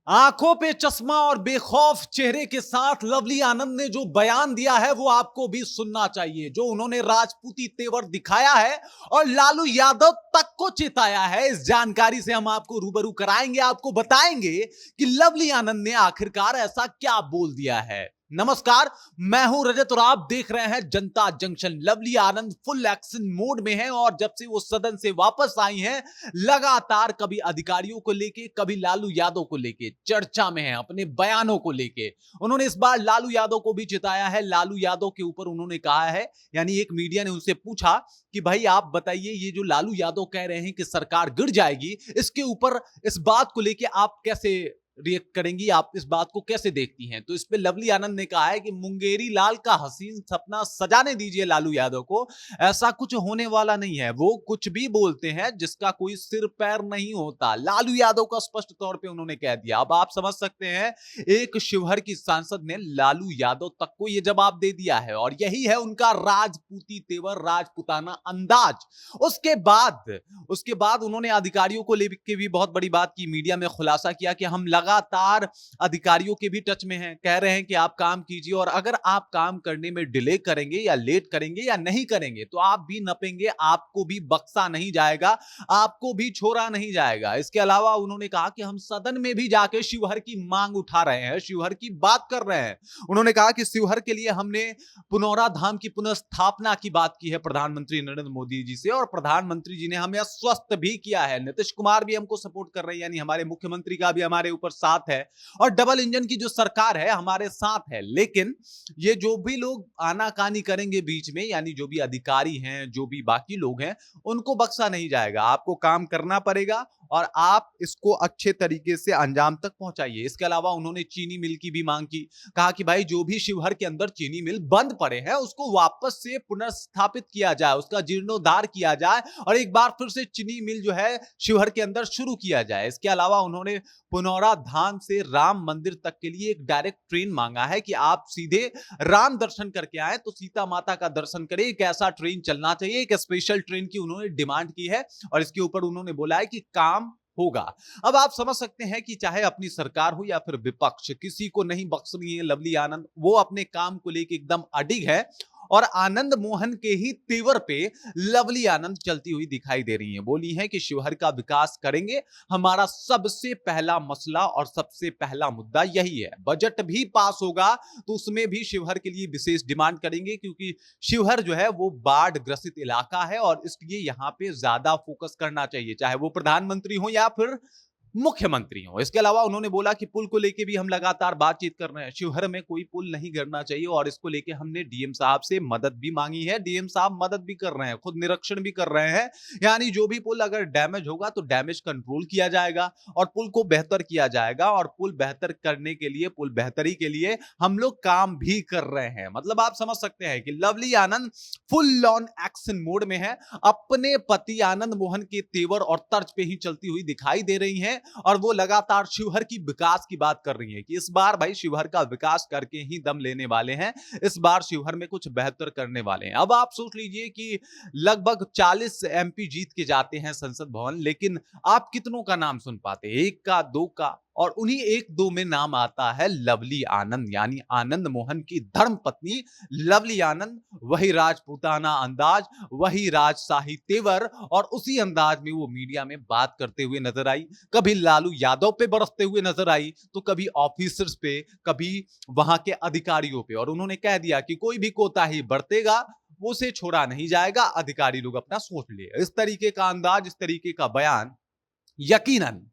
आंखों पे चश्मा और बेखौफ चेहरे के साथ लवली आनंद ने जो बयान दिया है वो आपको भी सुनना चाहिए। जो उन्होंने राजपूती तेवर दिखाया है और लालू यादव तक को चिताया है, इस जानकारी से हम आपको रूबरू कराएंगे, आपको बताएंगे कि लवली आनंद ने आखिरकार ऐसा क्या बोल दिया है। नमस्कार, मैं हूं रजत और आप देख रहे हैं जनता junction. Lovely Anand full action mode में हैं और जब से वो सदन से वापस आई हैं, लगातार कभी अधिकारियों को लेके, कभी लालू यादव को लेके चर्चा में है। अपने बयानों को लेके उन्होंने इस बार लालू यादव को भी चिताया है। लालू यादव के ऊपर उन्होंने कहा है, यानी एक मीडिया ने उनसे पूछा कि भाई आप बताइए, ये जो लालू यादव कह रहे हैं कि सरकार गिर जाएगी, इसके ऊपर, इस बात को लेके आप कैसे रिएक्ट करेंगी, आप इस बात को कैसे देखती हैं? तो इस पे लवली आनंद ने कहा है कि मुंगेरी लाल का हसीन सपना सजाने दीजिए लालू यादव को, ऐसा कुछ होने वाला नहीं है। वो कुछ भी बोलते हैं जिसका कोई सिर पैर नहीं होता। लालू यादव का स्पष्ट तौर पे उन्होंने कह दिया। अब आप समझ सकते हैं, एक शिवहर की सांसद ने लालू यादव तक को यह जवाब दे दिया है और यही है उनका राजपूती तेवर, राजपुताना अंदाज। उसके बाद उन्होंने अधिकारियों को लेकर भी बहुत बड़ी बात की। मीडिया में खुलासा किया कि हम लगातार अधिकारियों के भी टच में हैं, कह रहे हैं कि आप काम कीजिए और अगर आप काम करने में डिले करेंगे या लेट करेंगे या नहीं करेंगे तो आप भी नपेंगे, आपको भी बख्शा नहीं जाएगा, आपको भी छोड़ा नहीं जाएगा। इसके अलावा उन्होंने कहा कि हम सदन में भी जाके शिवहर की मांग उठा रहे हैं, शिवहर की बात कर रहे हैं। उन्होंने कहा कि शिवहर के लिए हमने पुनौरा धाम की पुनर्स्थापना की बात की है प्रधानमंत्री नरेंद्र मोदी जी से और प्रधानमंत्री जी ने हमें आश्वस्त भी किया है। नीतीश कुमार भी हमको सपोर्ट कर रहे हैं, यानी हमारे मुख्यमंत्री का भी हमारे ऊपर साथ है और डबल इंजन की जो सरकार है हमारे साथ है। लेकिन ये जो भी लोग आनाकानी करेंगे बीच में, यानी जो भी अधिकारी हैं, जो भी बाकी लोग हैं, उनको बख्शा नहीं जाएगा। आपको काम करना पड़ेगा और आप इसको अच्छे तरीके से अंजाम तक पहुंचाइए। इसके अलावा उन्होंने चीनी मिल की भी मांग की। कहा कि भाई जो भी शिवहर के अंदर चीनी मिल बंद पड़े हैं उसको वापस से पुनर्स्थापित किया जाए, उसका जीर्णोद्धार किया जाए और एक बार फिर से चीनी मिल जो है शिवहर के अंदर शुरू किया जाए। इसके अलावा उन्होंने पुनौरा धाम से राम मंदिर तक के लिए एक डायरेक्ट ट्रेन मांगा है कि आप सीधे राम दर्शन करके आए तो सीता माता का दर्शन करें। एक ऐसा ट्रेन चलना चाहिए, एक स्पेशल ट्रेन की उन्होंने डिमांड की है और इसके ऊपर उन्होंने बोला है कि काम होगा। अब आप समझ सकते हैं कि चाहे अपनी सरकार हो या फिर विपक्ष, किसी को नहीं बख्श रही है लवली आनंद। वो अपने काम को लेकर एकदम अडिग है और आनंद मोहन के ही तेवर पे लवली आनंद चलती हुई दिखाई दे रही हैं। बोली है कि शिवहर का विकास करेंगे, हमारा सबसे पहला मसला और सबसे पहला मुद्दा यही है। बजट भी पास होगा तो उसमें भी शिवहर के लिए विशेष डिमांड करेंगे, क्योंकि शिवहर जो है वो बाढ़ ग्रसित इलाका है और इसलिए यहां पे ज्यादा फोकस करना चाहिए, चाहे वो प्रधानमंत्री हो या फिर मुख्यमंत्री हो। इसके अलावा उन्होंने बोला कि पुल को लेके भी हम लगातार बातचीत कर रहे हैं। शिवहर में कोई पुल नहीं गिरना चाहिए और इसको लेके हमने डीएम साहब से मदद भी मांगी है। डीएम साहब मदद भी कर रहे हैं, खुद निरीक्षण भी कर रहे हैं। यानी जो भी पुल अगर डैमेज होगा तो डैमेज कंट्रोल किया जाएगा और पुल को बेहतर किया जाएगा और पुल बेहतर करने के लिए, पुल बेहतरी के लिए हम लोग काम भी कर रहे हैं। मतलब आप समझ सकते हैं कि Lovely Anand full on action mode में है, अपने पति आनंद मोहन के तेवर और तर्ज पे ही चलती हुई दिखाई दे रही हैं और वो लगातार शिवहर की विकास की बात कर रही है कि इस बार भाई शिवहर का विकास करके ही दम लेने वाले हैं, इस बार शिवहर में कुछ बेहतर करने वाले हैं। अब आप सोच लीजिए कि लगभग 40 एमपी जीत के जाते हैं संसद भवन, लेकिन आप कितनों का नाम सुन पाते हैं? एक का, दो का, और उन्हीं एक दो में नाम आता है लवली आनंद, यानी आनंद मोहन की धर्मपत्नी लवली आनंद। वही राजपूताना अंदाज, वही राजशाही तेवर और उसी अंदाज में वो मीडिया में बात करते हुए नजर आई। कभी लालू यादव पे बरसते हुए नजर आई तो कभी ऑफिसर्स पे, कभी वहां के अधिकारियों पे, और उन्होंने कह दिया कि कोई भी कोताही बरतेगा वो से छोड़ा नहीं जाएगा, अधिकारी लोग अपना सोच लिए। इस तरीके का अंदाज, इस तरीके का बयान यकीनन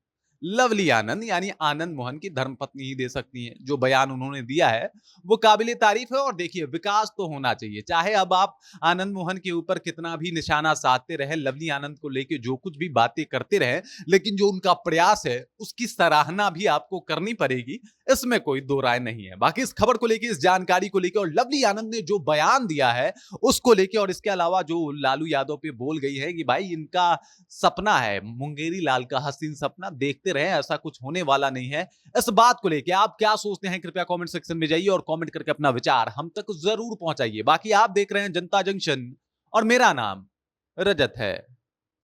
लवली आनंद यानी आनंद मोहन की धर्मपत्नी ही दे सकती हैं। जो बयान उन्होंने दिया है वो काबिले तारीफ है। और देखिए, विकास तो होना चाहिए, चाहे अब आप आनंद मोहन के ऊपर कितना भी निशाना साधते रहे, लवली आनंद को लेके जो कुछ भी बातें करते रहे, लेकिन जो उनका प्रयास है उसकी सराहना भी आपको करनी पड़ेगी, इसमें कोई दो राय नहीं है। बाकी इस खबर को लेके, इस जानकारी को लेके और लवली आनंद ने जो बयान दिया है उसको लेके, और इसके अलावा जो लालू यादव पे बोल गई है कि भाई इनका सपना है मुंगेरी लाल का हसीन सपना, देखते रहे, ऐसा कुछ होने वाला नहीं है। इस बात को लेके आप क्या सोचते हैं? कृपया कमेंट सेक्शन में जाइए और कमेंट करके अपना विचार हम तक जरूर पहुंचाइए। बाकी आप देख रहे हैं जनता जंक्शन और मेरा नाम रजत है।